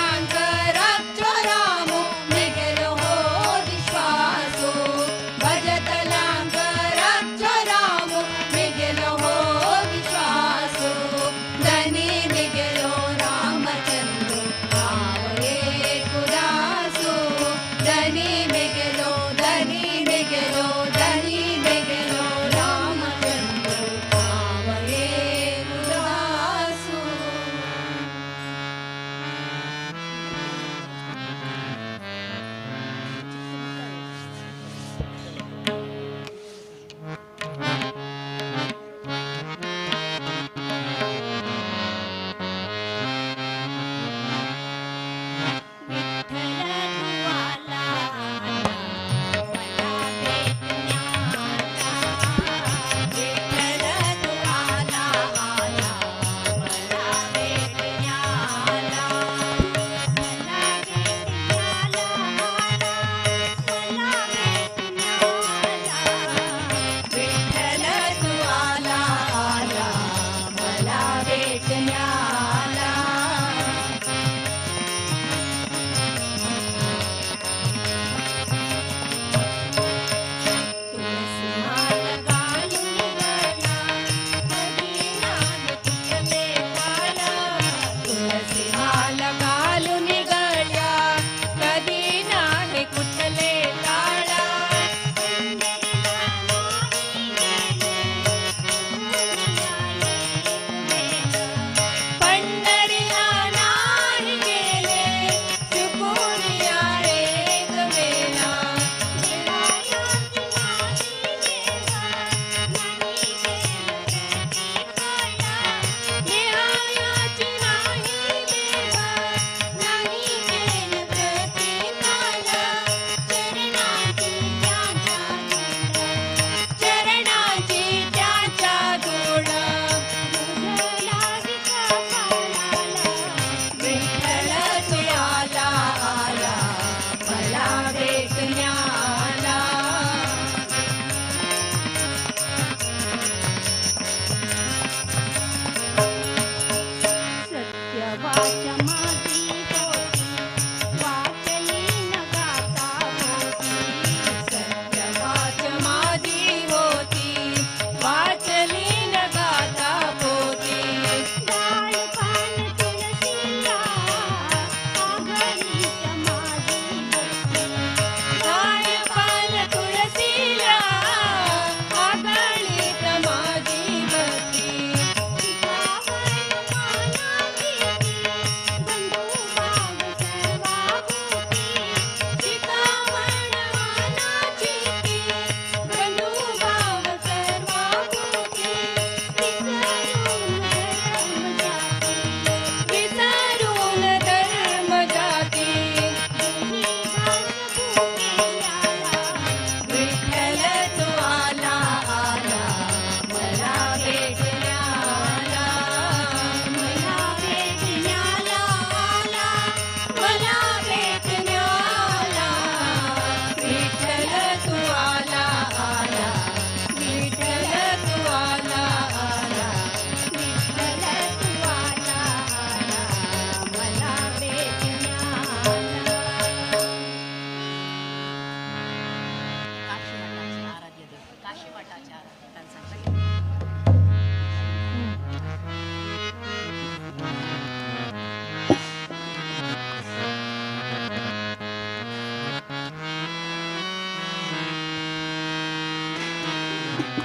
भजतलांकराच्यो रामो निघेलो हो विश्वासो भजतलांकराच्यो रामो निघेलो हो विश्वासो धनी निघेलो रामचंद्र आवये कुदासो धनी निघेलो धनी निघेलो धनी निघेलो रामचंद्र आवये कुदासो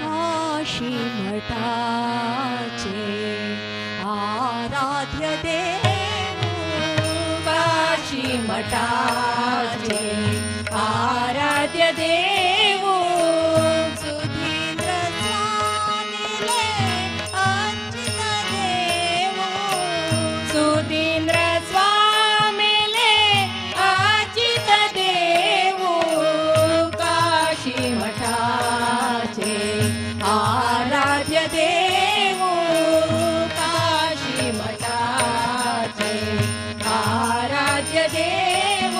काशी मठाचे आराध्य देव काशी मठाचे आराध्य देव सुधींद्र स्वामीले अर्चित देव सुधींद्र स्वामीले अर्चित देव काशी मठाचे आराध्य देव काशी मठाचे आराध्य देव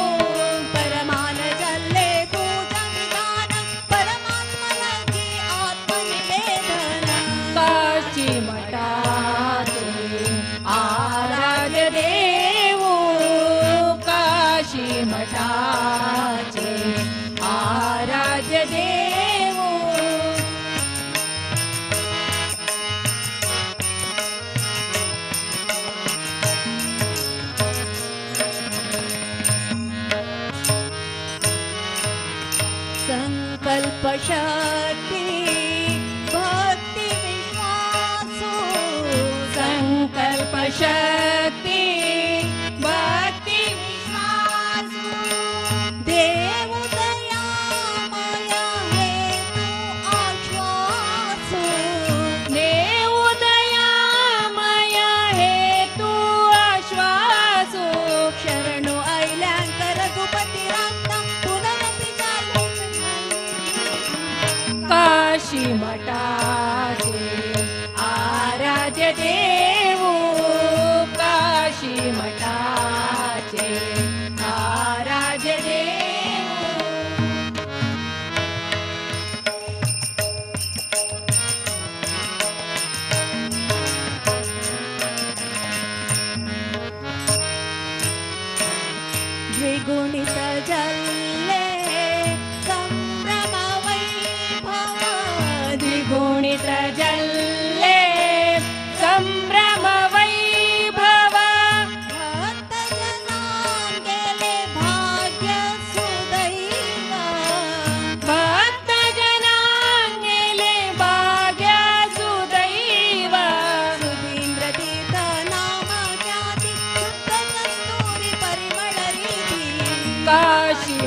शक्ती भक्ती विश्वासो संकल्प शक्ती भक्ती विश्वासु देव दयामय हेतु आश्वासो देव दयामय हेतु आश्वासो शरणो ऐल्यांक रघुपती रामता पुनरपि चालू काशी मठाचे आराध्य देव काशी मठाचे आराध्य देव द्विगुणित जल्ले संभ्रम वैभव द्विगुणित जल्ले संभ्रम वैभव भक्त जनां गेले भाग्य सुदैव भक्त जनांगेले भाग्य सुदैव सुधींद्र तीर्थ नाम ख्याती शुद्ध कस्तुरी परिमळ रीती काशी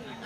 संत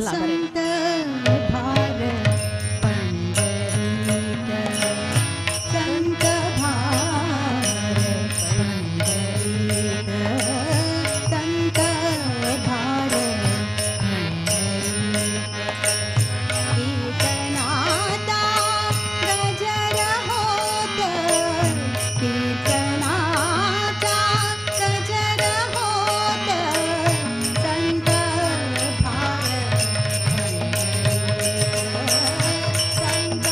संत संत भार पंढरीत संत भार पंढरीत संत भार कीर्तनाचा गजर होत कीर्तनाचा गजर होत संत भार संत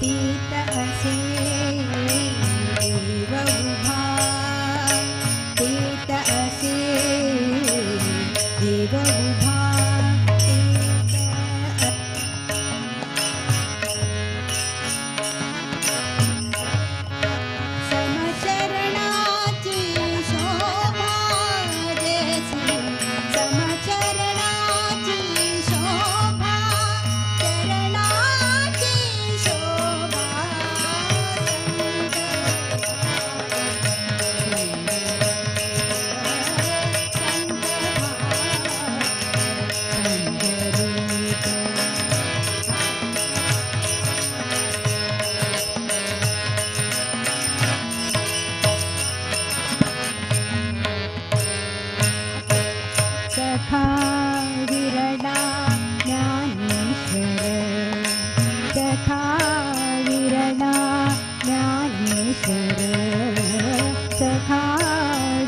तीत असे देव उभा तीत असे देव उभा समचरणाची शोभा जैसी समचरणाची शोभा चरणाची शोभा सखा विरडा ज्ञानेश्वर सखा विरडा ज्ञानेश्वर सखा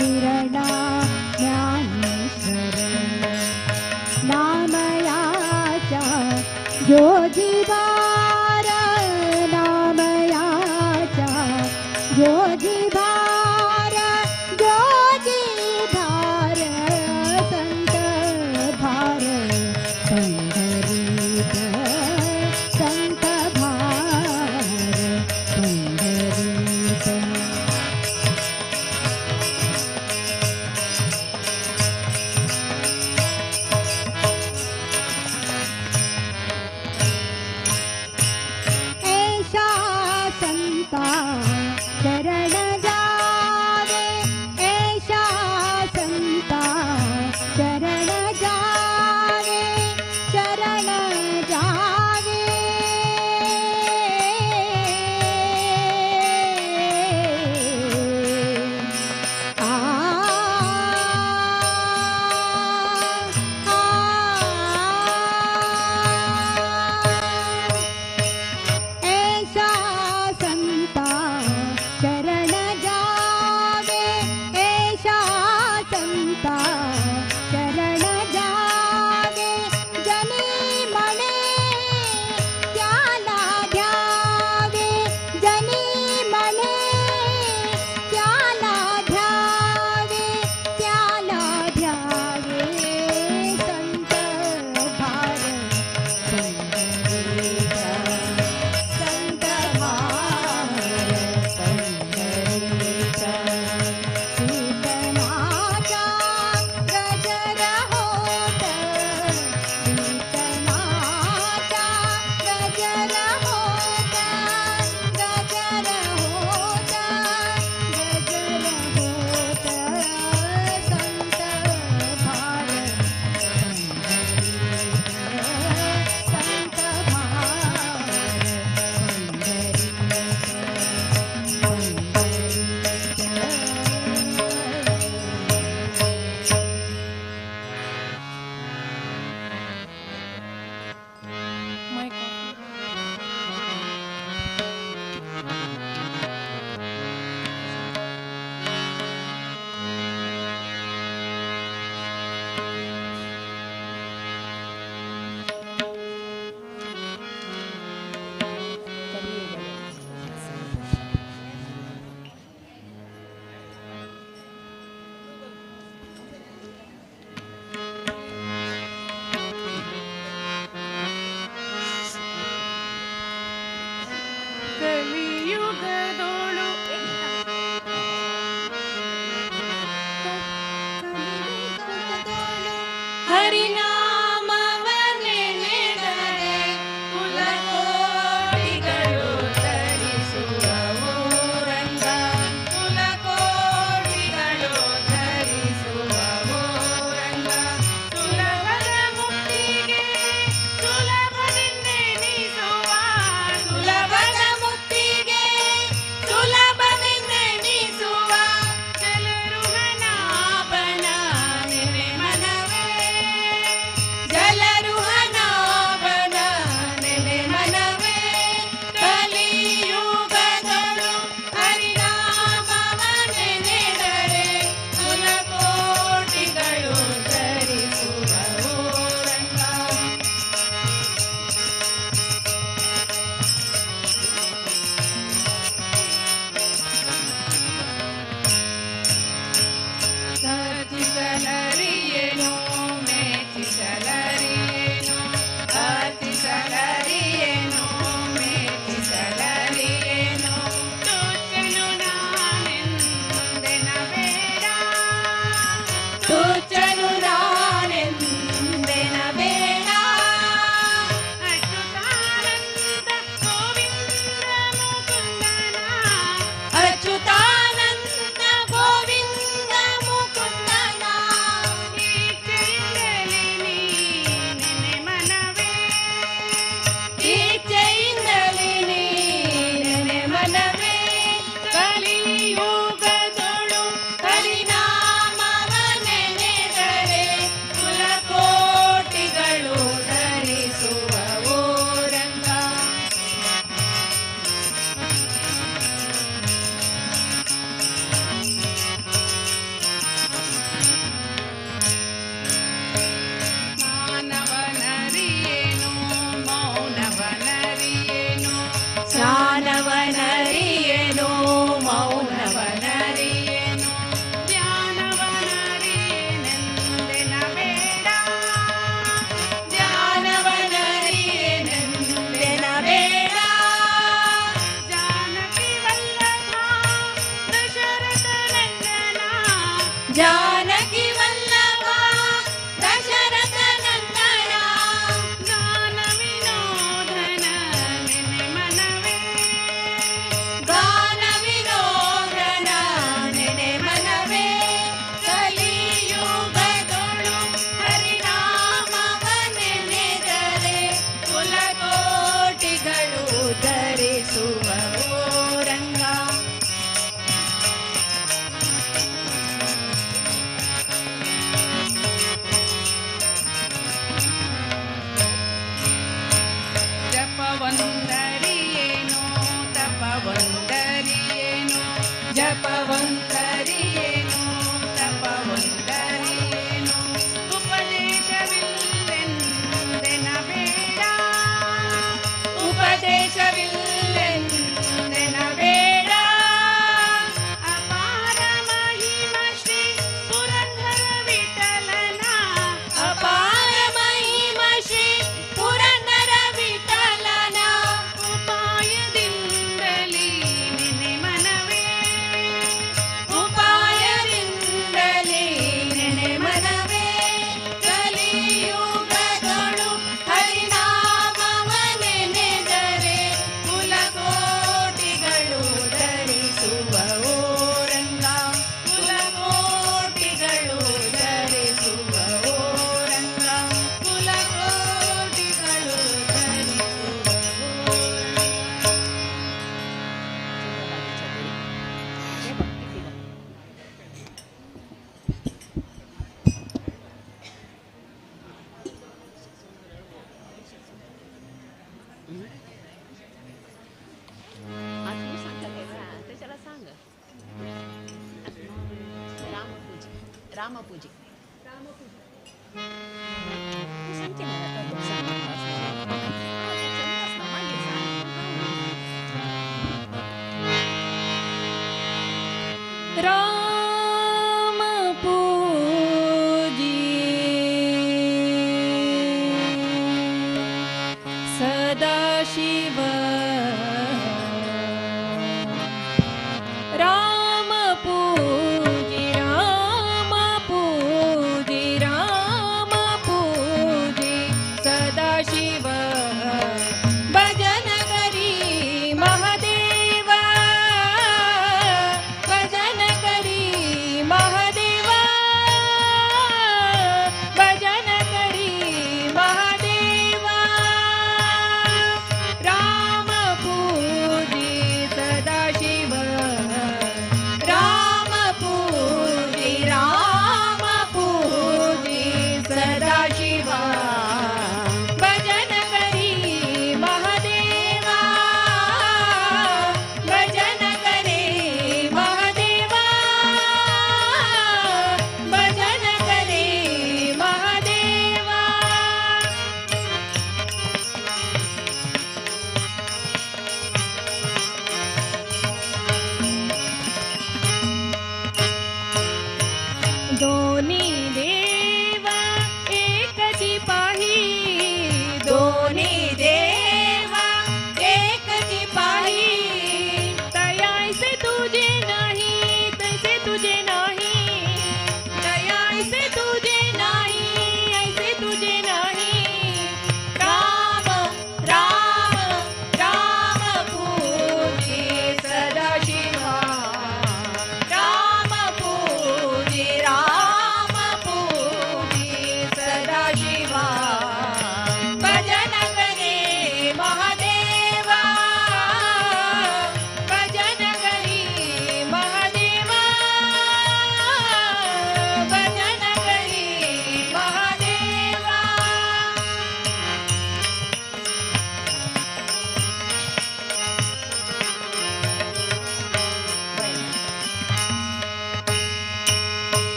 विरडा ज्ञानेश्वर नामयाचा जोजीबार नामयाचा जोजीबार जोजीबार संत भार पंढरीत संत भार पंढरीत ऐशा संता शरण जावे ऐशा संता शरण जावे शरण जावे आ ऐशा संता शरण ಕಲಿಯುಗದೋಳು ಹರಿನಾಮವ ನೆನೆದರೆ ಕುಲಕೋಟಿಗಳು ಧರಿಸುವವು ರಂಗ ಕುಲಕೋಟಿಗಳು ಧರಿಸುವವು ರಂಗ ಸುಲಭದ ಮುಕ್ತಿಗೆ ಸುಲಭವೆಂದೆನಿಸುವ ಸುಲಭದ ಮುಕ್ತಿಗೆ ಸುಲಭವೆಂದೆನಿಸುವ ಜಲರುಹನಾಭನ ನೆನೆ ಮನವೇ ಜಲರುಹನಾಭನ ನೆನೆ ಮನವೇ ಕಲಿಯುಗದಳು ಹರಿನಾಮವ ನೆನೆದರೆ ಕುಲಕೋಟಿಗಳು ಧರಿಸುವವು ರಂಗ ಸತಿಸಲರಿಯೇನು ಮೇಚಿಸಲರಿಯೇನು ಅತಿಸಲರಿಯೇನು ಮೇಚಿಸಲರಿಯೇನು ತುಚ್ಚನು ನಾನೆಂದೆನ ಬೇಡ ತುಚ್ಚನು ನಾನೆಂದೆನ ಬೇಡ ಅಚ್ಯುತಾನಂದ ಗೋವಿಂದ ಮುಕುಂದನ ಈಚೆಯಿಂದಲೇ ನೀ ನೆನೆ ಮನವೇ ಈಚೆಯಿಂದಲೇ ನೀ ನೆನೆ ಮನವೇ ಕಲಿಯುಗದೊಳು ಹರಿನಾಮವ ನೆನೆದರೆ ಕುಲಕೋಟಿಗಳು ಧರಿಸುವವು ರಂಗ ಸ್ನಾನವನರಿಯೇನು ಮೌನವನರಿಯೇನು ಸ್ನಾನವನರಿಯೇನು ಮೌನವನರಿಯೇನು ಧ್ಯಾನವನರಿಯೇನೆಂದೆನ ಬೇಡ ಧ್ಯಾನವನರಿಯೇನೆಂದೆನ ಬೇಡ ಜಾನಕಿ ವಲ್ಲಭ ದಶರಥ ನಂದನ ಜಾನಕಿ ವಲ್ಲಭ ದಶರಥ ನಂದನ ಗಾನ ವಿನೋದನ ನೆನೆ ಮನವೇ ಗಾನ ವಿನೋದನ ನೆನೆ ಮನವೇ ಕಲಿಯುಗದೊಳು ಹರಿನಾಮವ ನೆನೆದರೆ ಕುಲಕೋಟಿಗಳು ಧರಿಸುವವು ರಂಗ ಜಪವಂದರಿಯೇನು ತಪವಂದರಿಯೇನು ಜಪವಂದರಿಯೇನು ತಪವಂದರಿಯೇನು ಉಪದೇಶವಿಲ್ಲೆಂದೆನ ಬೇಡ ಉಪದೇಶವಿಲ್ಲೆಂದೆನ ಬೇಡ ಅಪಾರ ಮಹಿಮ ಶ್ರೀ ಪುರಂದರ ವಿಠಲನ ಅಪಾರ ಮಹಿಮ ಶ್ರೀ ಪುರಂದರ ವಿಠಲನ ಉಪಾಯದಿಂದಲೇ ನೆನೆ ಮನವೇ ಉಪಾಯದಿಂದಲೇ ನೆನೆ ಮನವೇ ಕಲಿಯುಗದೊಳು ಹರಿನಾಮವ ನೆನೆದರೆ ಕುಲಕೋಟಿಗಳು ಧರಿಸುವವು ರಂಗ ಕುಲಕೋಟಿಗಳು ಧರಿಸುವವು ರಂಗ ಕುಲಕೋಟಿಗಳು ಧರಿಸುವವು तू सांगता त्याच्याला सांग रामपूजी रामपूजी तू सांगते ना आता तू सांगितलंस ना. त्याच्यातच ना मागे सांग. राम पूजी सदाशिव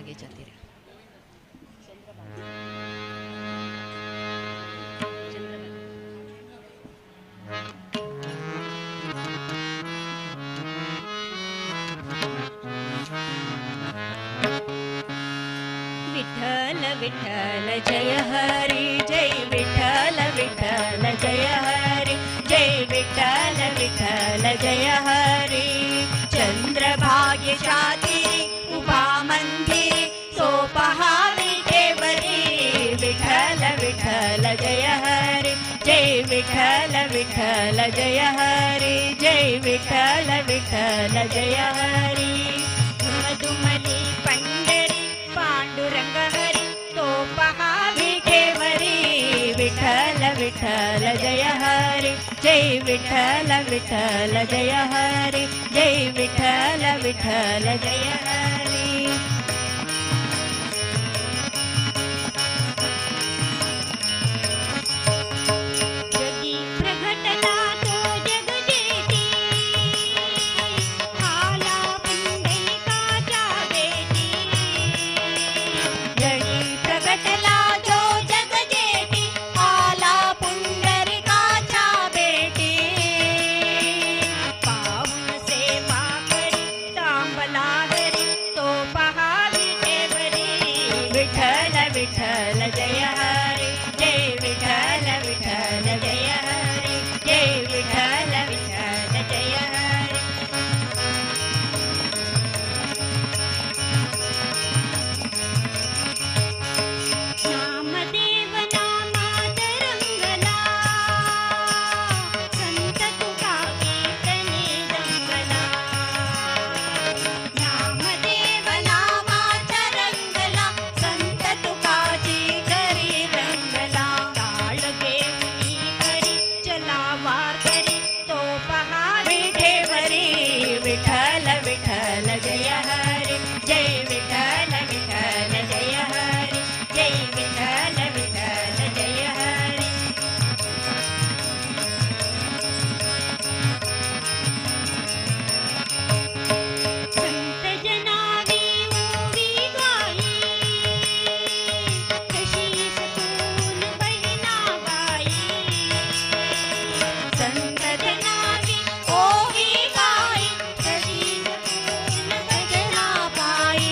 चंद्रभागेच्या तीरा विठ्ठल विठ्ठल जय हरी जय विठ्ठल विठ्ठल जय हरी जय विठ्ठल विठ्ठल जय हरी चंद्रभागेच्या तीरी उभा मंदिरी सोपहा विठेवरी विठ्ठल विठ्ठल जय हरी जय विठ्ठल विठ्ठल जय हरी जय विठ्ठल विठ्ठल जय हरी दुमदुमली पंढरी पांडुरंग हरी तो पहा विठेवरी विठ्ठल विठ्ठल जय हरी जय विठ्ठल विठ्ठल जय हरी जय विठ्ठल विठ्ठल जय हरी जगी प्रगटला तो जगजेती आला पुंडलिकाच्या बेटी जगी प्रगटला जो जगजेती आला पुंडलिकाच्या बेटी पाहुन सेवा करी तांबला हरी तो पहा विठेवरी विठ्ठल विठ्ठल जय हरी जय विठ्ठल विठ्ठल जय हरी जय विठ्ठल विठ्ठल जय हरी नामदेव नामात रंगला संत तुका कीर्तने रंगला नामदेव नामात रंगला संत तुकाची करी रंगला टाळ घेऊनी करी चला वारकरी तो पहा विठेवरी विठ्ठल विठ्ठल जय हरी जय विठ्ठल विठ्ठल जय हरी जय विठ्ठल विठ्ठल जय हरी संत जनावी ओवी गाई कशी सकून बहिणाबाई संत जनावी ओवी गाई कशी सकून बहिणाबाई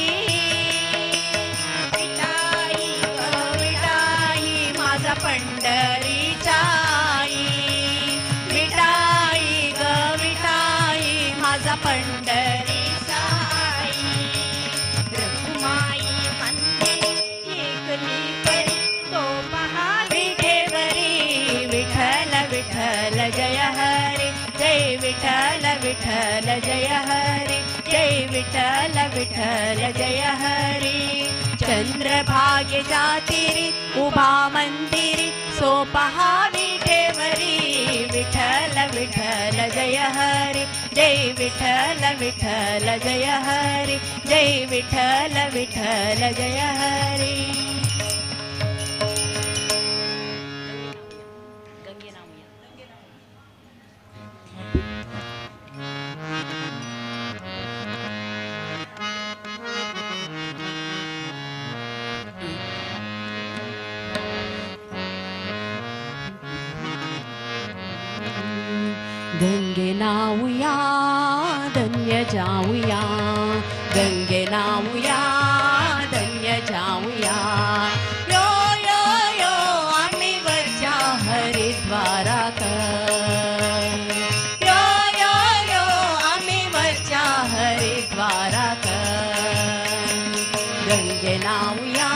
विठाई ग विठाई माझा पंढरीच्या आई विठाई ग विठाई माझा पंढरीचा आई रखुमाई मंदिर एकली परी तो पहा विठेवरी विठ्ठल विठ्ठल जय हरी जय विठ्ठल विठ्ठल जय हरी जय विठ्ठल विठ्ठल जय हरी चंद्रभागेच्या तीरी उभा मंदिरी सोपहा विठेवरी विठ्ठल विठ्ठल जय हरी जय विठ्ठल विठ्ठल जय हरी जय विठ्ठल विठ्ठल जय हरी गंगे नाऊया धन्य जाऊया गंगे नाऊया धन्य जाऊया यो यो यो आम्ही वरच्या हरिद्वारात यो यो यो आम्ही वरच्या हरिद्वारात गंगे नाऊया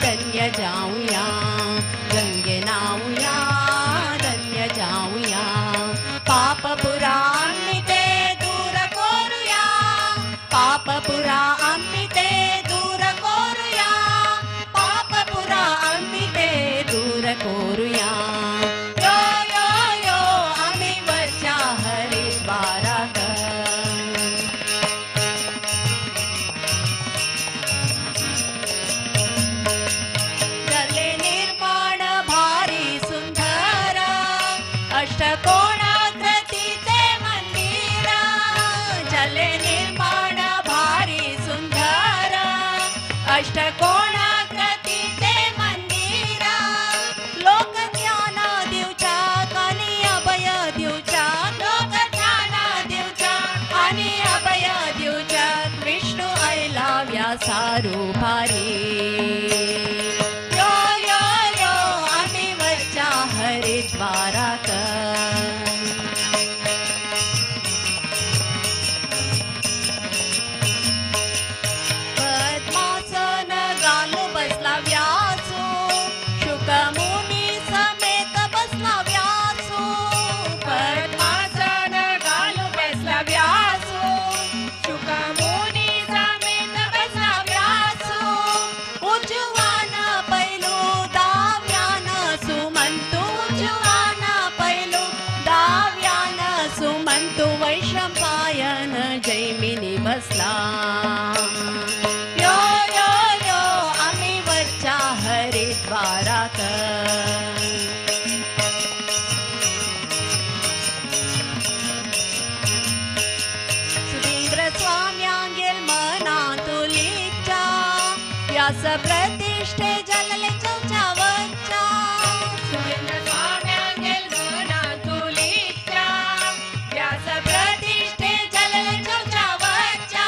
धन्य जाऊया गंगे नाऊया धन्य जाऊया पापपुरा आम्ही ते दूर करूया पापपुरा आम्ही ते दूर करूया पापपुरा आम्ही ते दूर करूया यो यो यो आम्ही वरच्या हरिद्वारात जले निर्माण अष्टकोणाकृतीचे मंदिरा लोकज्ञान दिवच्या आणि अभय दिवच्या लोकज्ञान दिवच्या आणि अभय दिवच्या विष्णू ऐला व्यासारू भारी यो यो यो आम्ही वरच्या हरिद्वारात पद्मासन गालो बसला व्यासू शुकमुनी समेत बसला व्यासू पद्मासन घालू बसला व्यासू शुकमुनी समेत बसला व्यासू उजवान पैलू दाव्यान सुमंतू उजवान पैलू दाव्यान सुमंतू वैशंपायन जैमिनी बसला यो यो यो आम्ही वरच्या हरिद्वारात सुधींद्र स्वाम्यांगेल मना तुलीच्या व्यास प्रतिष्ठे जलले चौच्या वच्चा सुरेंद्र स्वाम्यांगेल मना तुलीच्या व्यास प्रतिष्ठे जलले चौच्या वच्चा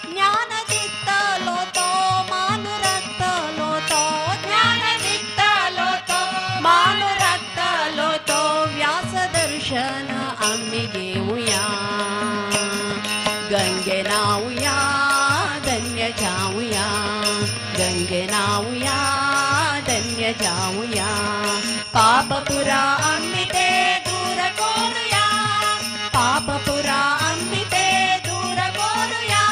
ज्ञान दिक्तलो तो मानुरक्तलो तो ज्ञान दिक्तलो तो मानुरक्तलो तो व्यास दर्शन आम्ही घेऊया गंगे नाऊया धन्य जाऊया गंगे नाऊया धन्य जाऊया पापपुरा आम्ही ते दूर करूया पापपुरा आम्ही ते दूर करूया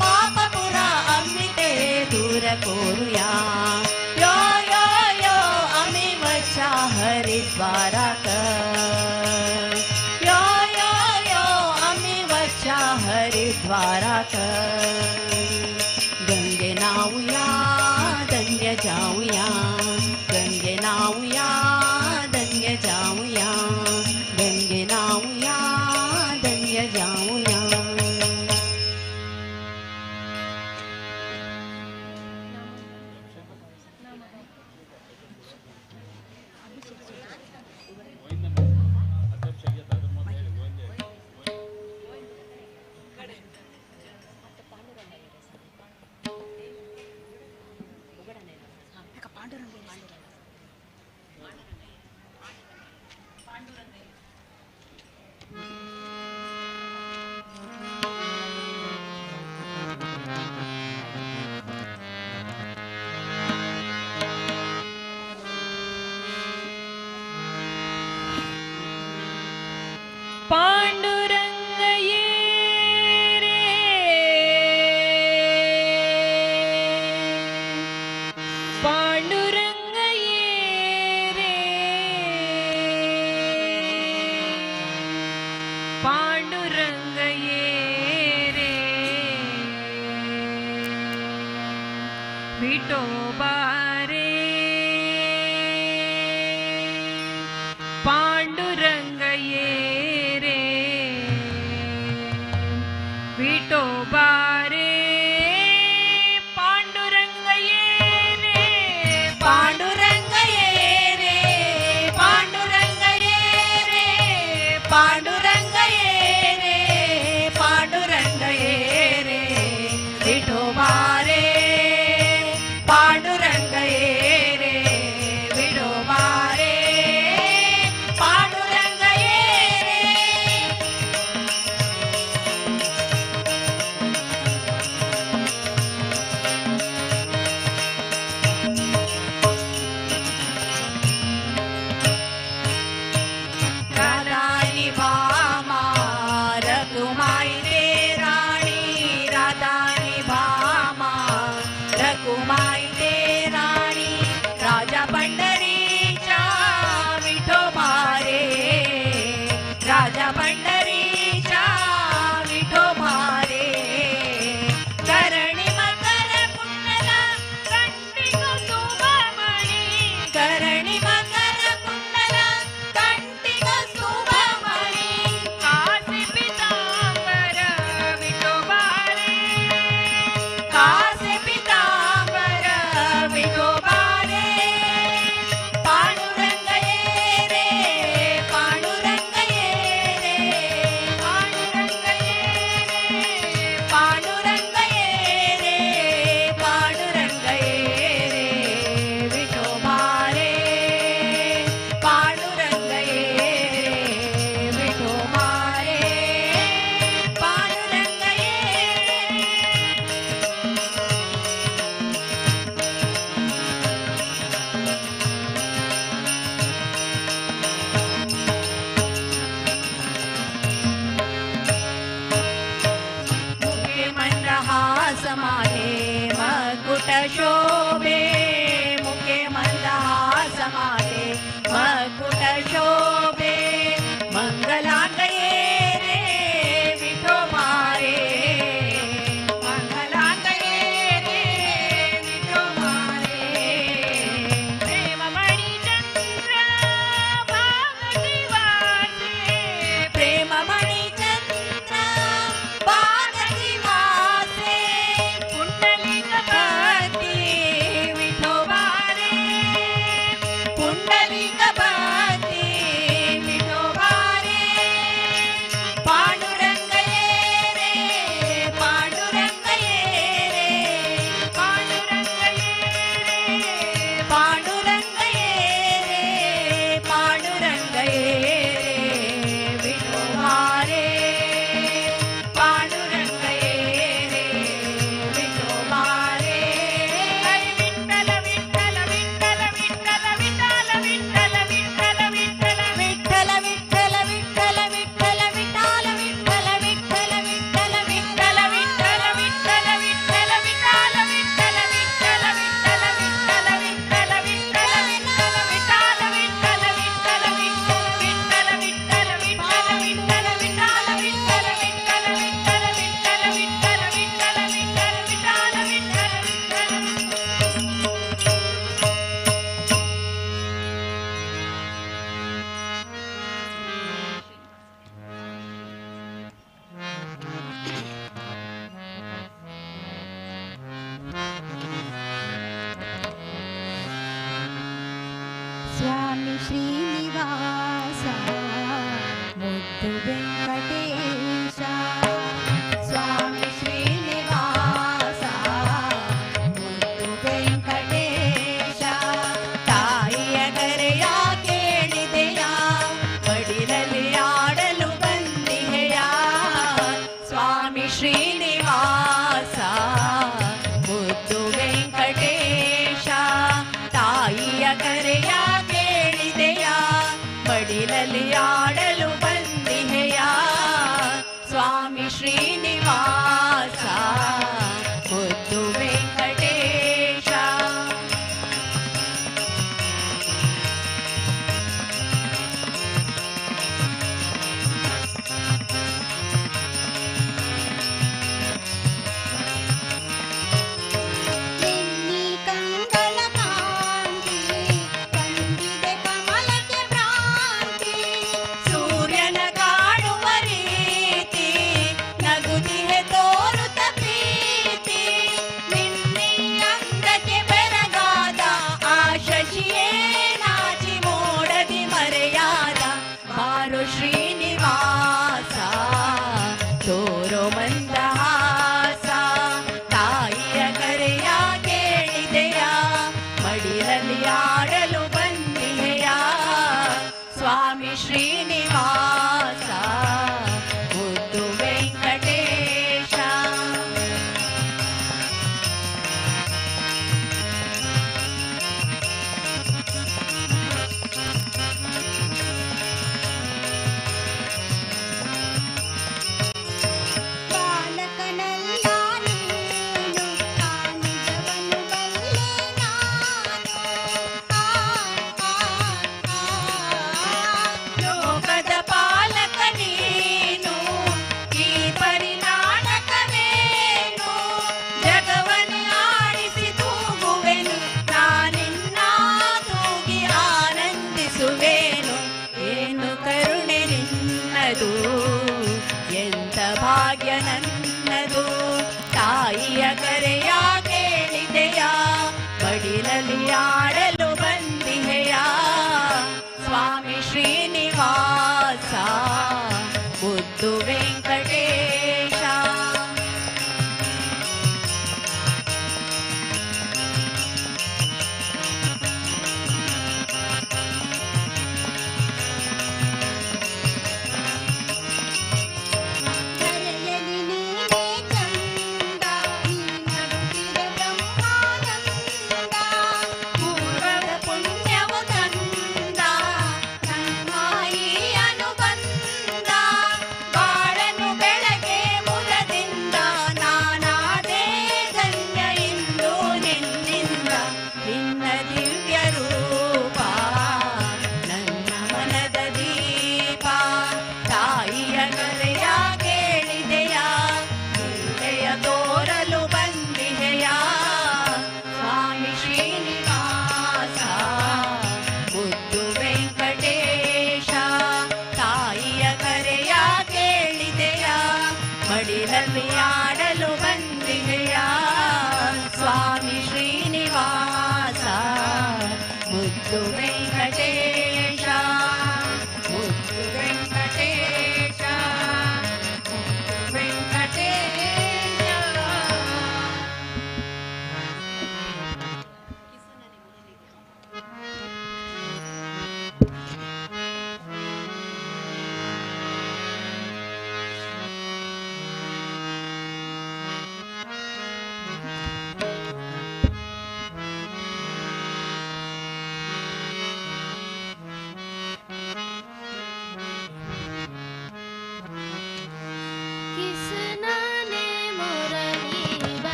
पापपुरा आम्ही ते दूर करूया यो यो यो आम्ही वरच्या हरिद्वारात यो यो यो आम्ही वरच्या हरिद्वारात गंगे नाऊया धन्य जाऊया गंगे नाऊया धन्य जाऊया गंगे नाऊया धन्य जाऊया पांडुरंग ये रे पांडुरंग ये रे पांडुरंग ये रे विठोबा रे पांडुरंग ये रे विठोबा रे पांडुरंग ये रे पांडुरंग ये रे पांडुरंग ये रे पांडुरंग ये रे पांडुरंग ये रे विठोबा रे पांडुरंग ये ಮಂದಹಾಸ ಮಾಲೆ ಮಕುಟ ಶೋಭೆ ಮುಖೆ ಮಂದಹಾಸ ಮಾಲೆ ಮಕುಟ ಶೋಭೆ ಮಂಗಲಾಂಗಯೇ ರೇ ವಿಠೋಬಾರೆ ಮಂಗಲಾಂಗಯೇ ರೇ ವಿಠೋಬಾರೆ ಪ್ರೇಮಮಣಿ ಚಂದ್ರ ಭಾಗತಿ ವಾಸೆ ಪ್ರೇಮಮಣಿ ಚಂದ್ರ ಭಾಗತಿ ವಾಸೆ ಪುಂಡಲಿಕ ಪತಿ ವಿಠೋಬಾರೆ ಪುಂಡಲಿಕ ಪತಿ ವಿಠೋಬಾರೆ ಪಾಂಡುರಂಗಯೇ ರೇ ಪಾಂಡುರಂಗಯೇ ರೇ ಪಾಂಡುರಂಗಯೇ ಪಾಂಡುರಂಗಯೇ ರೇ ಪಾಂಡುರಂಗಯೇ ರೇ ವಿಠೋಬಾರೆ ಪಾಂಡುರಂಗಯೇ ರೇ ವಿಠೋಬಾರೆ ವಿಠ್ಠಲ ವಿಠ್ಠಲ ವಿಠ್ಠಲ ವಿಠ್ಠಲ ವಿಠ್ಠಲ ವಿಠ್ಠಲ ವಿಠ್ಠಲ ವಿಠ್ಠಲ ವಿಠ್ಠಲ ವಿಠ್ಠಲ ವಿಠ್ಠಲ ವಿಠ್ಠಲ ವಿಠಾಲ ವಿಠ್ಠಲ ವಿಠ್ಠಲ ವಿಠ್ಠಲ ವಿಠ್ಠಲ ವಿಠ್ಠಲ ವಿಠ್ಠಲ ವಿಠ್ಠಲ ವಿಠಾಲ ವಿಠ್ಠಲ ವಿಠ್ಠಲ ವಿಠ್ಠಲ ವಿಠ್ಠಲ ವಿಠ್ಠಲ ವಿಠ್ಠಲ ವಿಠಾಲ ವಿಠ್ಠಲ ವಿಠ್ಠಲ ವಿಠ್ಠಲ ವಿಠ್ಠಲ ವಿಠ್ಠಲ ವಿಠ್ಠಲ ವಿಠ್ಠಲ ವಿಠಾಲ ವಿಠ್ಠಲ ವಿಠ್ಠಲ ವಿಠ್ಠಲ ವಿಠ್ಠಲ ವಿಠ್ಠಲ ವಿಠ್ಠಲ ವಿಠಾಲ ವಿಠ್ಠಲ ಸ್ವಾಮಿ ಶ್ರೀನಿವಾಸ ಮುದ್ದು ವೆಂಕಟೇಶ ಸ್ವಾಮಿ ಶ್ರೀನಿವಾಸ ಮುದ್ದು ವೆಂಕಟೇಶ ತಾಯಿಯ ಕರೆಯ ಕೇಳಿದೆಯ ಮಡಿಲಲ್ಲಿ ಆಡಲು ಬಂದಿದೆಯ ಸ್ವಾಮಿ ಶ್ರೀನಿವಾಸ ಮುದ್ದು ವೆಂಕಟೇಶ ತಾಯಿಯ ಕರೆಯ ಕೇಳಿದೆಯ ಮಡಿಲಲ್ಲಿ ಆಡಲು ಬಂದಿದೆಯ ಸ್ವಾಮಿ ಶ್ರೀನಿವಾಸ ಮುದ್ದು ವೆಂಕಟೇಶ ಎನ್ನಿ ಕಂಗಳ ಕಾಂತಿ ಕಂಡಿದೆ ಕಮಲಕ್ಕೆ ಭ್ರಾಂತಿ ಸೂರ್ಯನ ಕಾಣುವ ರೀತಿ ನಗುದಿಹೆ ತೋರುತ್ತ ಪ್ರೀತಿ ನಿನ್ನೆ ಅಂಗಕ್ಕೆ ಬೆರಗಾದ ಆ ಶಶಿಯೇ ನಾಚಿ ಮೋಡದಿ ಮರೆಯಾದ ಬಾರು ಶ್ರೀನಿವಾಸ ತೋರೋ ಮಂದಹಾಸ ತಾಯಿಯ ಕರೆಯ ಕೇಳಿದೆಯ ಮಡಿಲಲ್ಲಿ ಆಡಲು ಬಂದಿದೆಯ ಸ್ವಾಮಿ ಶ್ರೀನಿವಾಸ ಮುದ್ದು ವೆಂಕಟೇಶ ಬಾಲಕನಲ್ಲ ನೀನು ಆ ನಿಜವನ್ನು ಬಲ್ಲೆ ನಾನು ಲೋಕದ ಪಾಲಕ ನೀನು ಈ ಪರಿನಾಟಕವೇನು ಜಗವನ್ನೇ ಆಡಿಸಿ ತೂಗುವೆನು ನಾನಿನ್ನ ತೂಗಿ ಆನಂದಿಸುವೆನು ಏನು ಕರುಣೆ ನಿನ್ನದು ಎಂತ ಭಾಗ್ಯ ನನ್ನದು ತಾಯಿಯ ಕರೆಯ ಕೇಳಿದೆಯ ಮಡಿಲಲ್ಲಿ ಆಡಲು ಬಂದಿದೆಯ ಸ್ವಾಮಿ ಶ್ರೀನಿವಾಸ ಮುದ್ದು ವೆಂಕಟೇಶ ಕರೆಯಲಿ ನೀನೇ ಚಂದ ನೀ ನಗುತ್ತಿರೆ ಬ್ರಹ್ಮಾನಂದ ಮುದ್ದು ವೆಂಕಟೇಶ ಮುದ್ದು ವೆಂಕಟೇಶ ಮುದ್ದು ವೆಂಕಟೇಶ.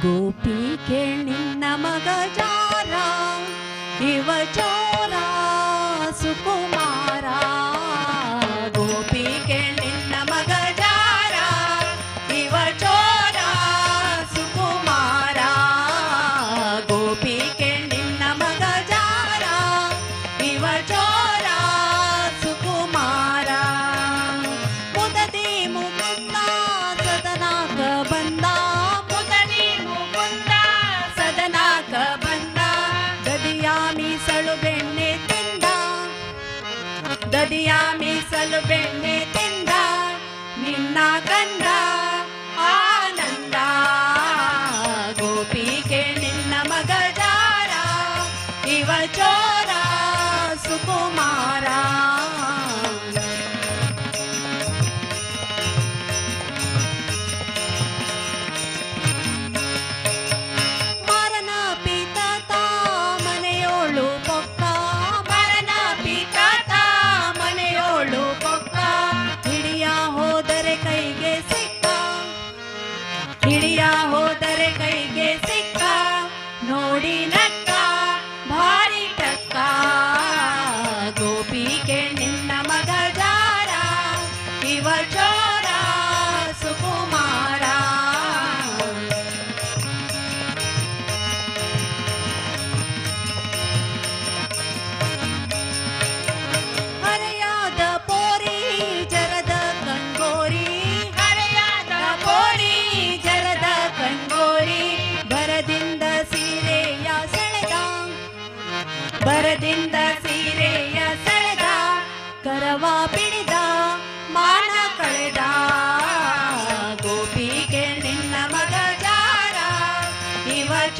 ಗೋಪಿ ಕೇಳಿನ್ನ ಮಗ ಜಾರ ಇವ ಚೋರ ಸುಕುಮಾರ. ಗೋಪಿ ಕೇಳಿನ್ನ ಮಗ ಜಾರ ಇವ ಚೋರ ಸುಕುಮಾರ. ಗೋಪಿ ಕೇಳಿನ್ನ ಮಗ ಜಾರ ಇವ ಚೋರ ಸುಕುಮಾರ. ಮುದದಿ ಮುಕುಂದ ಸದನಾಕ ಬಂದ ಸದನಾಕ ಬಂದ ಗದಿಯ ಮೀಸಳು ಬೆಣ್ಣೆ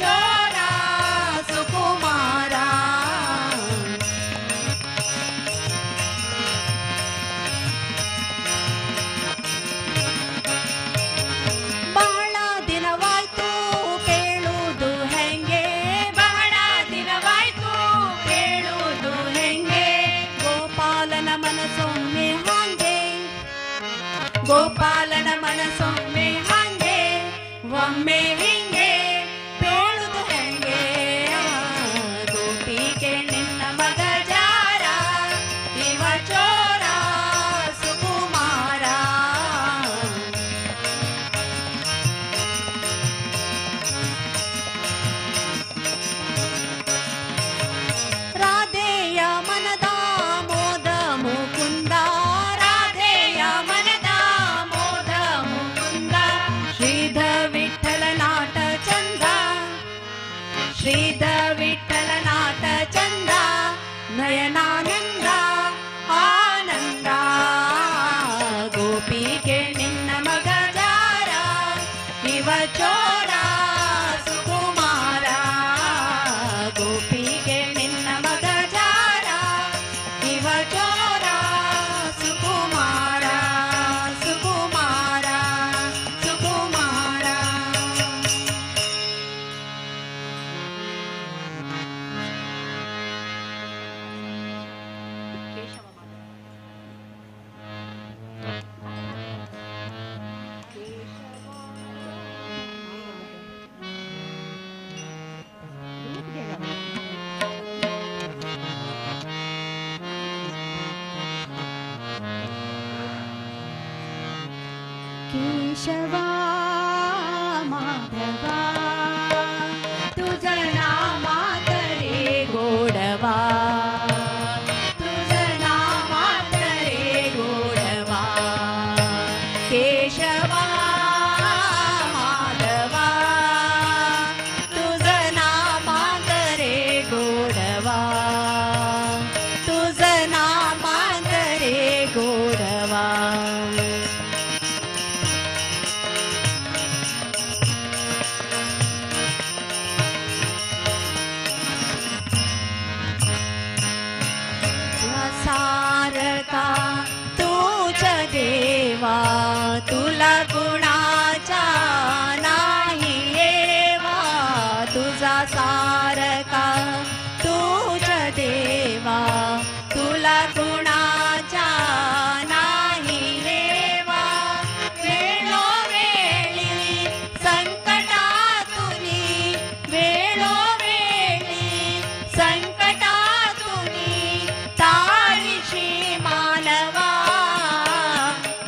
ಚೋರ ಸುಕುಮಾರ ಬಹಳ ದಿನವಾಯ್ತು ಕೇಳುವುದು ಹೆಂಗೆ ಬಹಳ ದಿನವಾಯ್ತು ಕೇಳುವುದು ಹೆಂಗೆ ಗೋಪಾಲನ ಮನಸ್ಸೊಮ್ಮೆ ಹಾಗೆ ಗೋಪಾಲನ ಮನಸ್ಸೊಮ್ಮೆ ಹಾಗೆ ಒಮ್ಮೆ ಹಿಂಗೆ ಬೇಳುದು ಹೆಂಗೆ ಗೋಪಿಗೆ ನಿನ್ನ ಮಗ ಜಾರ ಇವ ಚೋರ ಸುಕುಮಾರ ರಾಧೆಯ ಮನದ ಮೋದ ಮುಕುಂದ ರಾಧೆಯ ಮನದ ಮೋದ ಮುಕುಂದ ಶ್ರೀಧ ವಿಠಲ ನಾಟ ಚಂದ ಶ್ರೀಧ ವಿಠಲ ನಾಟ ಚಂದ ನಯನಾನಂದ ಆನಂದ ಗೋಪಿಗೆ ನಿನ್ನ ಮಗ ಜಾರ ಇವ ಚೋರ ಸುಕುಮಾರ ಗೋಪಿಗೆ ನಿನ್ನ ಮಗ ಜಾರ ಇವ ಚೋರ ಸುಕುಮಾರ ಸುಕುಮಾರ ಸುಕುಮಾರ केशव माधव तुझ नामात रे गोडवा तुझ नामात रे गोडवा केशवा माधवा तुझ नामात रे गोडवा तुझ नामात रे गोडवा सारका तूच देवा तुला गुणाचा नाही येवा तुझा सारका तूच देवा तुला गुणाचा नाही येवा वेळोवेळी संकटातुनी वेळोवेळी संकटातुनी तारिशी मानवा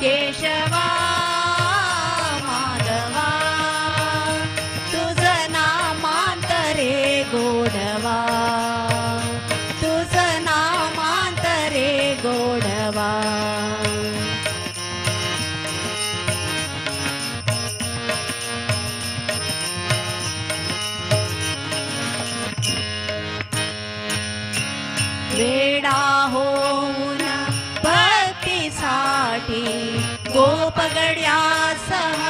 केशवा माधवा तुझ नामांतरे गोडवा तुझ नामांतरे गोडवा वेडा होऊन भक्तीसाठी गोपगड्यासह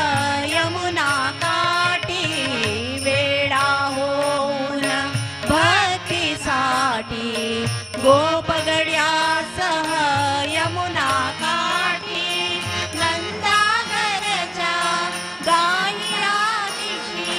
यमुना काठी वेडा होऊन भक्तीसाठी गोपगड्यासह यमुना काठी नंदागरच्या गायिया दिशी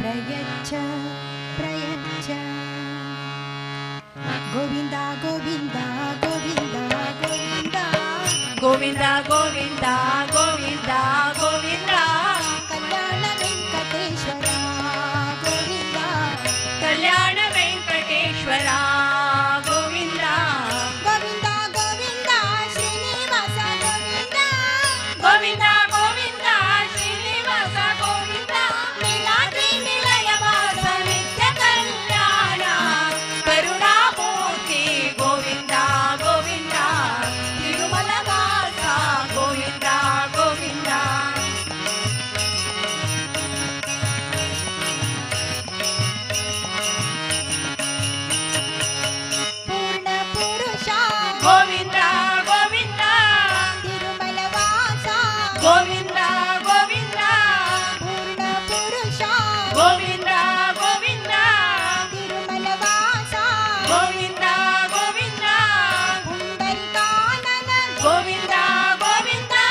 प्रयच्छ प्रयच्छ गोविंदा गोविंदा गोविंदा गोविंदा गोविंदा गोविंदा गोविंदा गोविंदा कल्याण वेंकटेश्वरा गोविंदा कल्याण वेंकटेश्वरा गोविंदा गोविंदा गोविंदा श्रीनिवास गोविंदा गोविंदा गोविंदा श्रीनिवास गोविंदा नीलाद्रि निलय वास नित्य कल्याण करुणामूर्ति गोविंदा गोविंदा तिरुमल वास गोविंदा गोविंदा पूर्ण पुरुषा गोविंदा गोविंदा तिरुमल वासा गोविंदा गोविंदा पूर्ण पुरुषा गोविंदा गोविंदा तिरुमल वासा गोविंदा गोविंदा पुंडरीकानन गोविंदा गोविंदा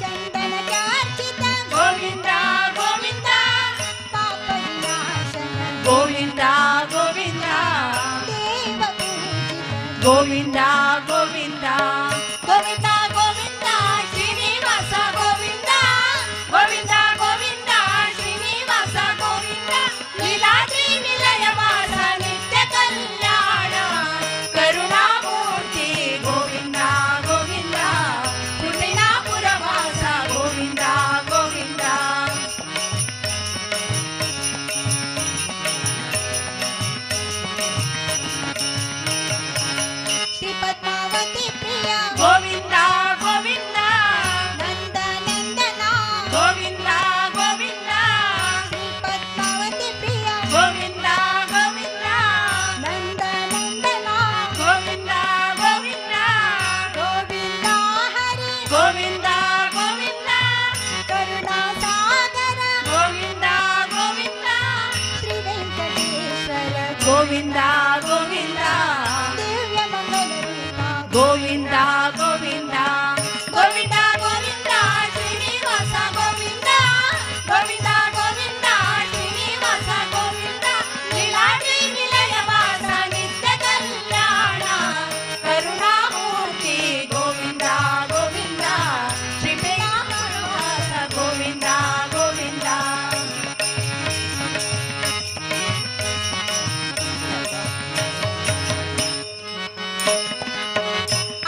चंदन चर्चित गोविंदा गोविंदा पाप विनाशन गोविंदा गोविंदा देव पूजित गोविंदा गोविंदा गोविंदा गोविंदा श्रीनिवास गोविंदा गोविंदा गोविंदा श्रीनिवास गोविंदा लीलाद्रि निलय वास नित्य कल्याण करुणामूर्ति गोविंदा गोविंदा त्रिपुरापुर वास गोविंदा गोविंदा श्री पद्मावती प्रिया गोविंदा गोविंदा नंद नंदना गोविंदा गोविंदा श्री पद्मावती प्रिया गोविंदा गोविंदा नंद नंदना गोविंदा गोविंदा गोविंदा हरि गोविंदा गोविंदा करुणा सागर गोविंदा गोविंदा श्री वेंकटेश्वर गोविंदा गोविंदा दिव्य मंगल रूपा गोविंदा गोविंदा गोविंदा गोविंदा श्रीनिवास गोविंदा गोविंदा गोविंदा श्रीनिवास गोविंदा लीलाद्रि निलय वास नित्य कल्याण करुणामूर्ति गोविंदा गोविंदा श्रीपेरापुर वास गोविंदा गोविंदा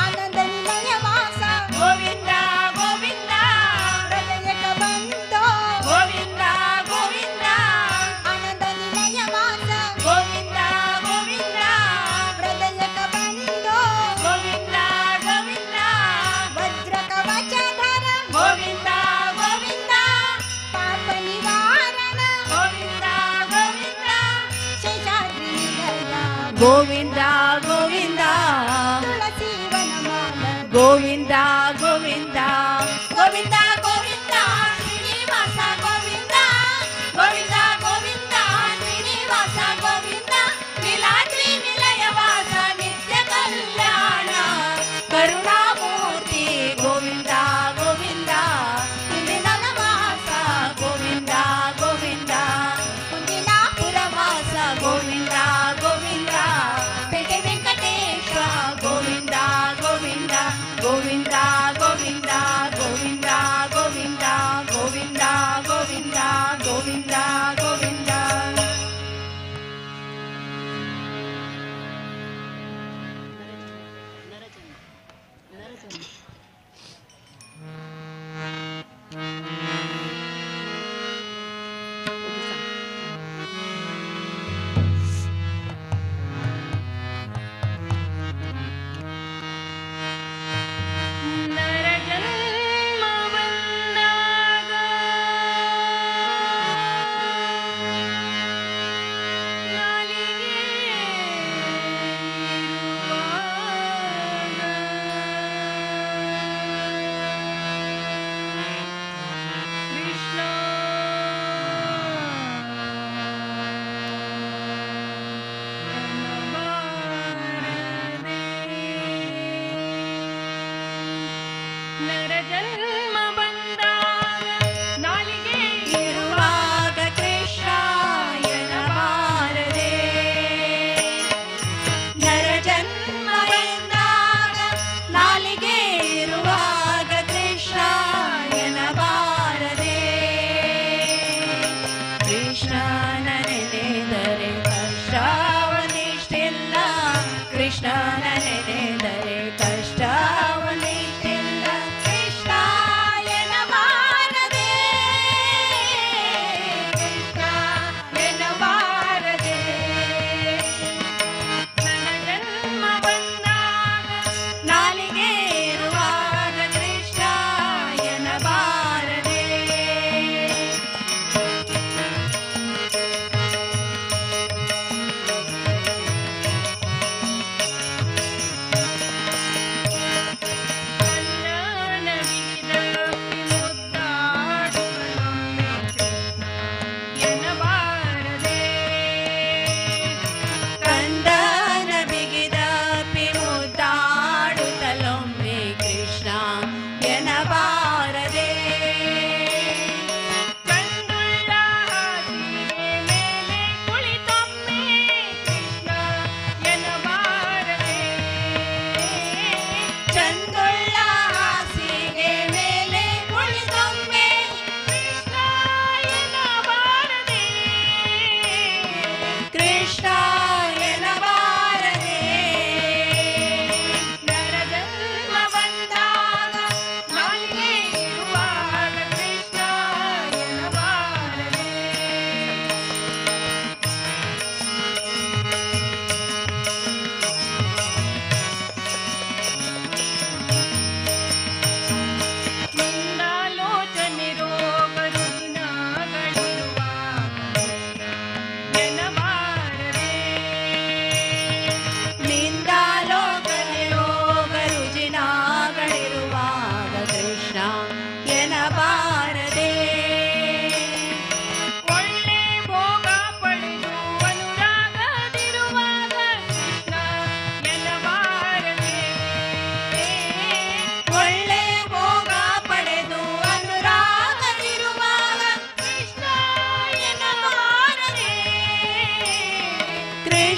आनंद निलय वासा गोविंदा गोविंदा हृदयक बंधो गोविंदा गोविंदा आनंद निलय वासा गोविंदा गोविंदा हृदयक बंधो गोविंदा गोविंदा वज्र कवचधर गोविंदा गोविंदा पाप निवारण गोविंदा गोविंदा शेषाद्रि निलया गोविंदा गोविंदा तुलसी वनमाल गोविंदा गोविंदा गोविंदा गोविंदा श्रीनिवास गोविंदा गोविंदा गोविंदा श्रीनिवास गोविंदा लीलाद्रि निलय वास नित्य कल्याण करुणामूर्ति गोविंदा गोविंदा त्रिविधन वास गोविंदा गोविंदा कुंदिनापुर पुरवास गोविंदा गोविंदा पेटे वेंकटेश्वर गोविंदा गोविंदा गोविंदा गोविंदा गोविंदा गोविंदा गोविंदा गोविंदा गोविंदा गोविंदा ನರಜನ್ಮ ಬಂದಾಗ ನಾಲಿಗೆ ಕೃಷ್ಣ ನರಜನ್ಮ ಬಂದಾಗ ನಾಲಿಗೆ ಇರುವಾಗ ಕೃಷ್ಣ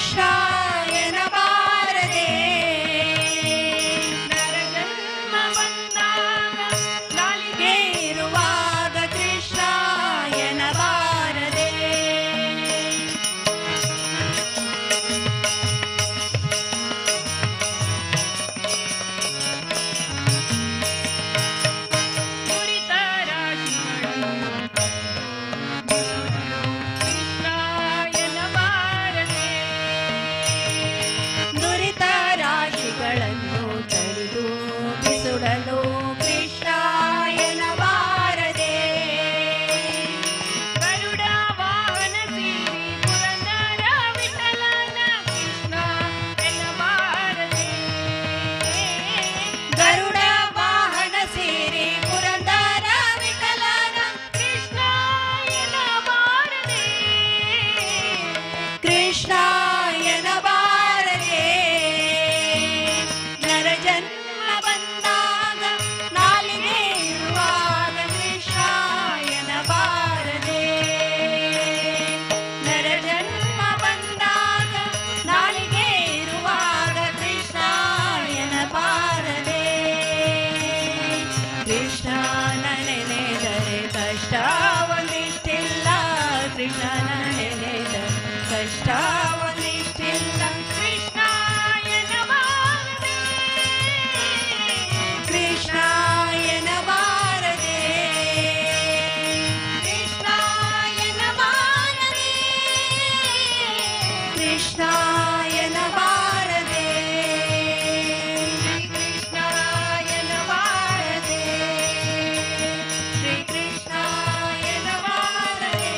ಕೃಷ್ಣಾಯನ ಬಾರದೆ ನರಜನ್ಮ ಬಂದಾಗ ನಾಲಿಗೆ ಇರುವಾಗ ಕೃಷ್ಣಾಯನ ಬಾರದೆ ನುರಿತ ರಾಶಿಗಳನ್ನು ಕೃಷ್ಣಾಯನ ಬಾರದೆ ನುರಿತ ರಾಶಿಗಳನ್ನು ತಡೆದು ಬಿಸುಡಲು ಕೃಷ್ಣಾಯನ ಬಾರದೆ ಗರುಡ ವಾಹನ ಸಿರಿ ಪುರಂದರ ವಿಠಲನ ಕೃಷ್ಣ ಎನ್ನಬಾರದೆ ಗರುಡ ವಾಹನ ಸೇರಿ ಪುರಂದರ ವಿಠಲನ ಕೃಷ್ಣ ಎನ್ನಬಾರದೆ ಕೃಷ್ಣಾಯನ ಬಾರದೆ ನರ ಜನ್ಮ ಬಂದಾಗ ನಾಲಿಗೆ ಇರುವಾಗ ಕೃಷ್ಣಾಯನ ಬಾರದೆ ನರ ಜನ್ಮ ಬಂದಾಗ ನಾಲಿಗೆ ಇರುವಾಗ ಕೃಷ್ಣಾಯನ ಬಾರದೆ ಕೃಷ್ಣನ ನೆನೆದರೆ ಕಷ್ಟ ಒಂದಿಷ್ಟಿಲ್ಲ ಕೃಷ್ಣನ ನೆನೆದರೆ ಕಷ್ಟ ಒಂದಿಷ್ಟಿಲ್ಲ ಕೃಷ್ಣ ಎನ್ನಬಾರದೆ ಕೃಷ್ಣಾಯನ ಬಾರದೆ ಕೃಷ್ಣಾಯನ ಬಾರದೆ ಕೃಷ್ಣಾಯನ ಬಾರದೆ ಕೃಷ್ಣಾಯನ ಬಾರದೆ ಶ್ರೀ ಕೃಷ್ಣಾಯನ ಬಾರದೆ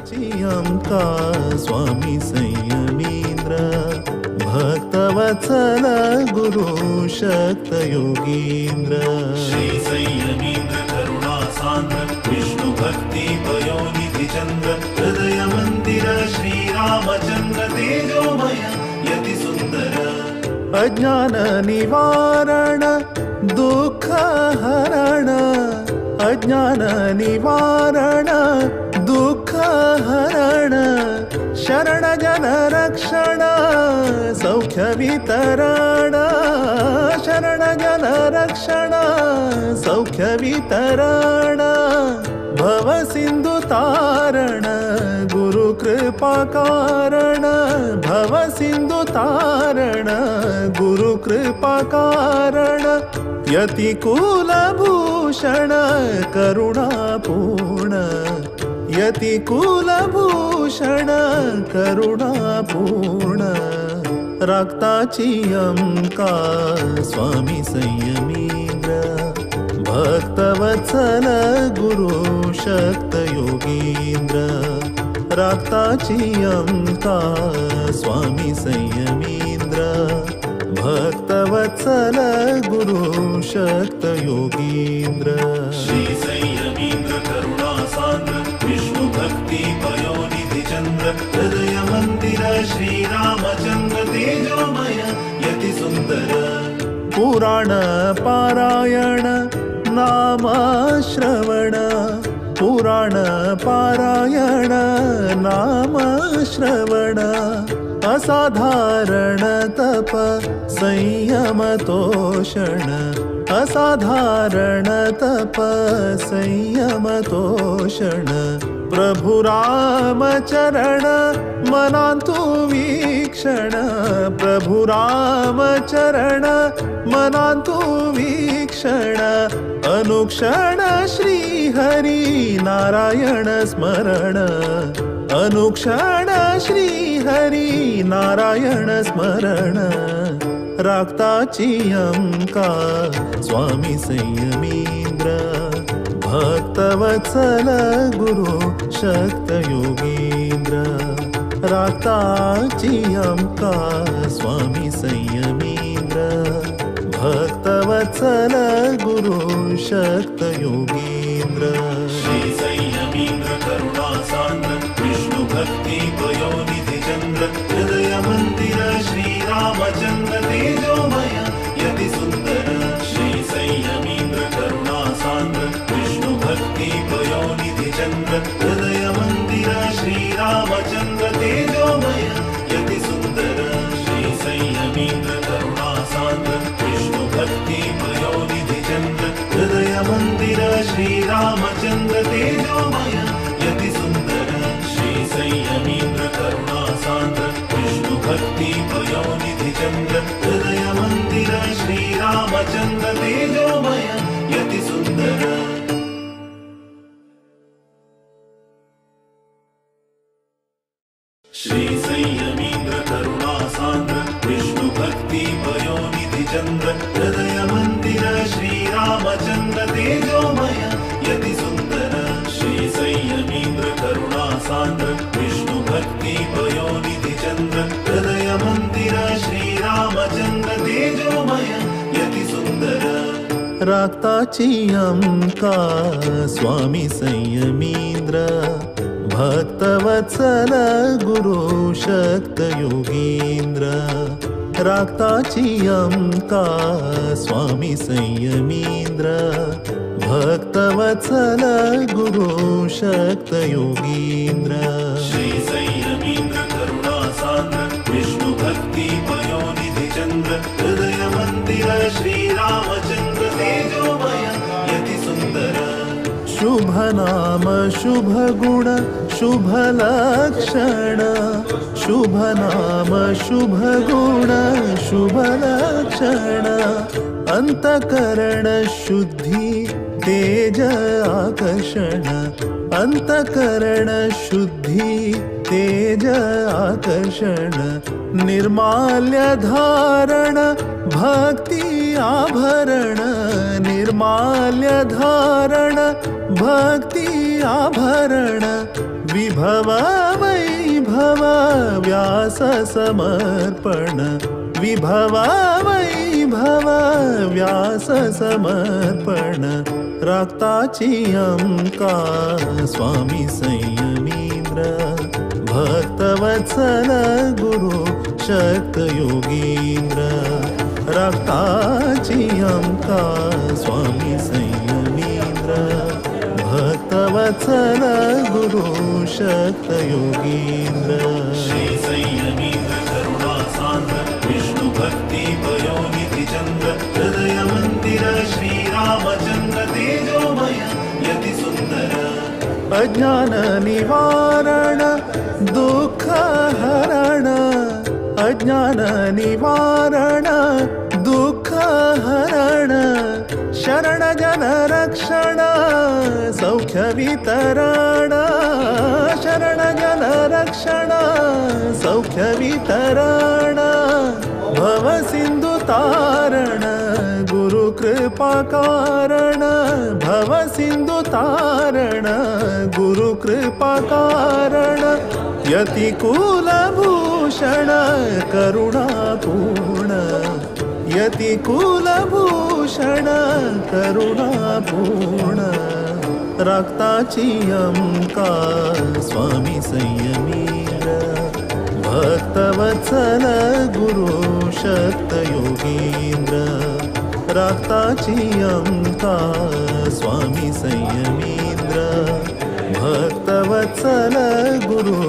चियंका स्वामी संयमींद्र भक्तवत्सल गुरु शक्त योगींद्र श्री संयमींद्र करुणा सांद्र विष्णु भक्ति पयोनिधि चंद्र हृदय मंदिर श्री रामचंद्र तेजोमय यति सुंदर अज्ञान निवारण दुःख हरण अज्ञान निवारण दुःख हरण शरण जन रक्षण सौख्य वितरण शरण जन रक्षण सौख्य वितरण भव सिंधु तारण गुरु कृपा कारण भव सिंधु तारण गुरु कृपा कारण यतिकुल भूषण करुणापूर्ण यतिकुल भूषण करुणापूर्ण रक्ताची अंका स्वामी संयमींद्र भक्तवत्सल गुरु शक्त योगींद्र रक्ताची अंका स्वामी संयमींद्र भक्तवत्सल गुरु शक्त योगींद्र श्री संयमींद्र करुणा सांद्र विष्णु भक्ति पयोनिधि चंद्र हृदय मंदिर श्री रामचंद्र तेजोमय यति सुंदर पुराण पारायण नाम श्रवण पुराण पारायण नाम श्रवण असाधारण तप संयम तोषण असाधारण तप संयम तोषण प्रभु रामचरण मनांतु वीक्षण प्रभु रामचरण मनांतु वीक्षण अनुक्षण श्री हरि नारायण स्मरण अनुक्षण श्री हरि नारायण स्मरण राक्ताची अंका स्वामी संयमींद्र भक्तवत्सल गुरु शक्त योगींद्र राक्ताची अंका स्वामी संयमींद्र भक्तवत्सल गुरु शक्त योगींद्र श्री संयमींद्र करुणा सांद्र विष्णु भक्ति पयोनिधि चंद्र हृदय मंदिर श्री रामचंद्र तेजोमय यति सुंदर श्री संयमींद्र करुणा सांद्र विष्णु भक्ति पयोनिधि चंद्र हृदय मंदिर श्री रामचंद्र तेजोमय यति सुंदर श्री संयमींद्र करुणा सांद्र विष्णु भक्ति पयोनिधि चंद्र हृदय मंदिर श्री रामचंद्र तेजोमय यति सुंदर श्री संयमींद्र करुणा सांद्र विष्णु भक्ति पयोनिधि चंद्र हृदय मंदिर श्री रामचंद्र तेजोमय यति सुंदर श्री संयमींद्र करुणा सांद्र विष्णु भक्ति पयोनिधि चंद्र हृदय मंदिर श्री रामचंद्र तेजोमय यति सुंदर श्री संयमींद्र करुणा सांद्र विष्णु भक्ति पयोनिधि चंद्र हृदय मंदिर श्री रामचंद्र तेजोमय यति सुंदर राक्ताची अंका स्वामी संयमींद्र भक्तवत्सल गुरु शक्त योगींद्र राक्ताची अंका स्वामी संयमींद्र भक्तवत्सल गुरु शक्त योगींद्र श्री संयमींद्र करुणा सांद्र विष्णु भक्ति पयोनिधि चंद्र हृदय मंदिर श्री रामचंद्र तेजोमय यति सुंदर शुभ नाम शुभ गुण शुभ लक्षण शुभ नाम शुभ गुण शुभ लक्षण अंतकरण शुद्धि तेज आकर्षण अंतकरण शुद्धि तेज आकर्षण निर्माल्य धारण भक्ति आभरण निर्माल्य धारण भक्ति आभरण विभव वैभव व्यास समर्पण विभव वैभव व्यास समर्पण रक्ताची अंका स्वामी संयमींद्र भक्तवत्सल गुरु शक्त योगींद्र रक्ताची अंका स्वामी संयमींद्र भक्तवत्सल गुरु शक्त योगींद्र श्री संयमींद्र करुणा सान्द्र विष्णु भक्ति पयोनिधि चंद्र हृदय मंदिर श्री रामचंद्र तेजोमय यति सुंदर अज्ञान निवारण दुःख हरण अज्ञान निवारण दुःख हरण शरण जन रक्षण सौख्य वितरण शरण जन रक्षण सौख्य वितरण भव सिंधु तारण गुरु कृपा कारण भव सिंधु तारण गुरु कृपा कारण यति कुलभूषण करुणापूर्ण यति कुलभूषण करुणापूर्ण रक्ताची अंका स्वामी संयमींद्र भक्तवत्सल गुरु शक्त योगींद्र रक्ताची अंका स्वामी संयमींद्र भक्तवत्सल गुरु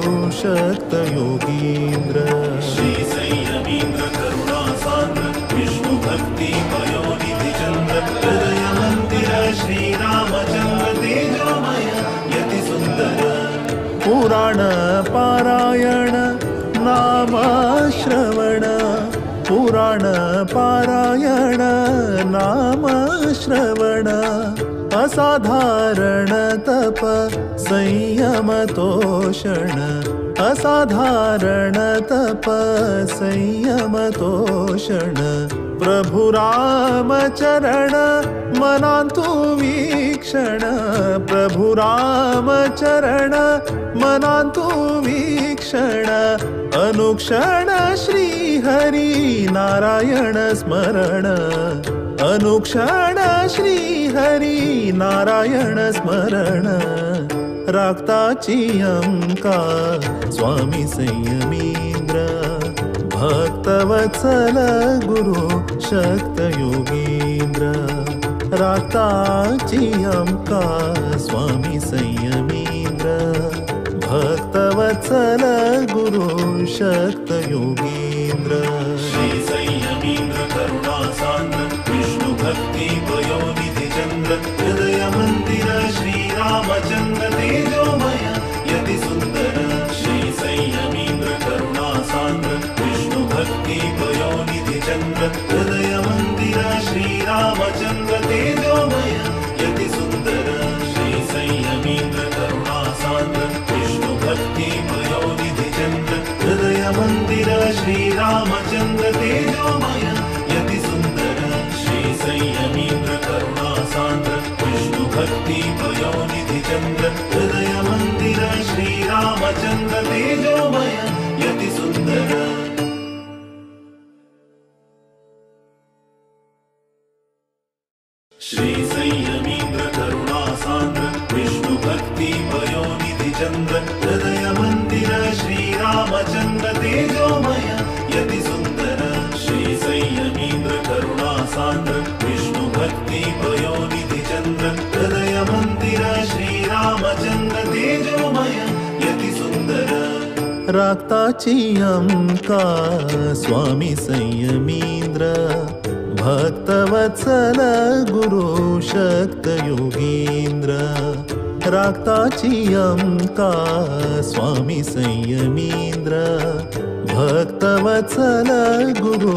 शक्त योगींद्र श्री संयमींद्र करुणा सान्द्र विष्णु भक्ति पयोनिधि चंद्र हृदय मंदिर श्री रामचंद्र तेजोमय यति सुंदर पुराण पारायण नाम श्रवण पुराण पारायण नाम श्रवण असाधारण तप संयम तोषण असाधारण तप संयम तोषण प्रभु रामचरण मनांतु वीक्षण प्रभु रामचरण मनांतु वीक्षण अनुक्षण श्री हरी नारायण स्मरण अनुक्षण श्री हरी नारायण स्मरण रक्ताची अंका स्वामी संयमींद्र भक्तवत्सल गुरु शक्त योगींद्र रक्ताची अंका स्वामी संयमींद्र भक्तवत्सल गुरु शक्त योगींद्र श्री संयमींद्र करुणा सान्द्र विष्णु भक्ति पयोनिधि चंद्र हृदय मंदिर श्री रामचंद्र तेजोमय यति सुंदर श्री संयमींद्र करुणा सान्द्र विष्णु भक्ति पयोनिधि चंद्र हृदय मंदिर श्री रामचंद्र तेजोमय यति सुंदर श्री संयमींद्र करुणा सान्द्र विष्णु भक्ति पयोनिधि चंद्र हृदय मंदिर श्री रामचंद्र तेजोमय यति सुंदर श्री संयमींद्र करुणा सान्द्र विष्णु भक्ति पयोनिधि चंद्र हृदय मंदिर श्री रामचंद्र तेजोमय यति सुंदर श्री संयमींद्र करुणा सान्द्र विष्णु भक्ति पयोनिधि चंद्र हृदय मंदिर श्री रामचंद्र तेजोमय यति सुंदर श्री संयमींद्र करुणा सान्द्र विष्णु भक्ति पयोनिधि चंद्र हृदय मंदिर श्री रामचंद्र तेजोमय यति सुंदर रक्ताची अंका स्वामी संयमींद्र भक्तवत्सल गुरु शक्त योगींद्र रक्ताची अंका स्वामी संयमींद्र भक्तवत्सल गुरु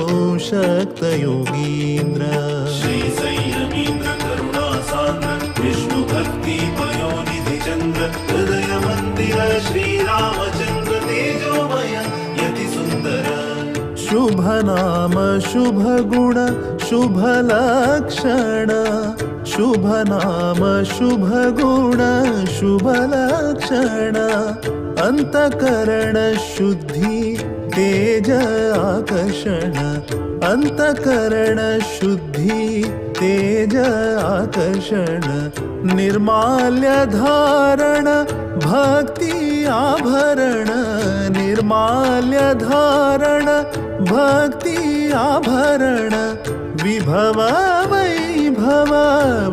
शक्त योगींद्र श्री संयमींद्र करुणा सान्द्र विष्णु भक्ति पयोनिधि चंद्र हृदय मंदिर श्री रामचंद्र तेजोमय यति सुंदर शुभ नाम शुभ गुण शुभ लक्षण शुभ नाम शुभ गुण शुभ लक्षण अंतकरण शुद्धि तेज आकर्षण अंतकरण शुद्धि तेज आकर्षण निर्माल्य धारण भक्ति आभरण निर्माल्य धारण भक्ति आभरण विभव वैभव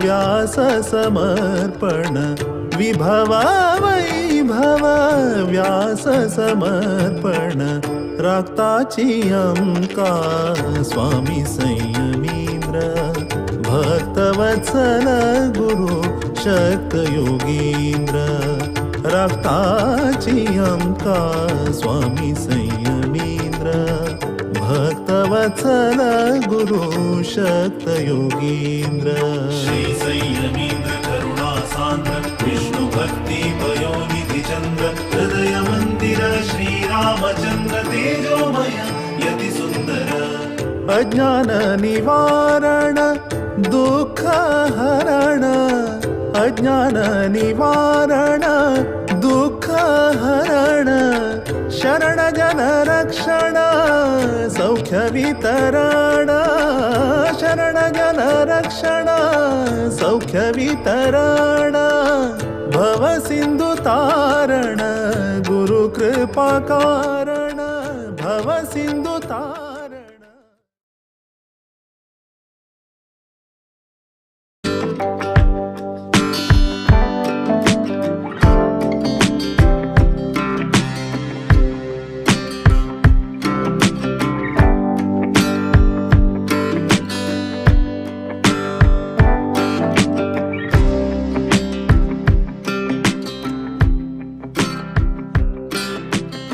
व्यास समर्पण विभव वैभव व्यास समर्पण राक्ताची अंका स्वामी संयमींद्र भक्तवत्सल गुरु शक्त योगींद्र राक्ताची अंका स्वामी संयमींद्र भक्तवत्सल गुरु शक्त योगींद्र श्री संयमींद्र करुणा सान्द्र विष्णु भक्ति पयोनिधि चंद्र हृदय मंदिर श्री रामचंद्र तेजोमय यति सुंदर अज्ञान निवारण दुःख हरण अज्ञान निवारण दुःख हरण शरण जन रक्षण सौख्य वितरण शरण जन रक्षण सौख्य वितरण भव सिंधु तारण गुरु कृपा कारण भव सिंधु तारण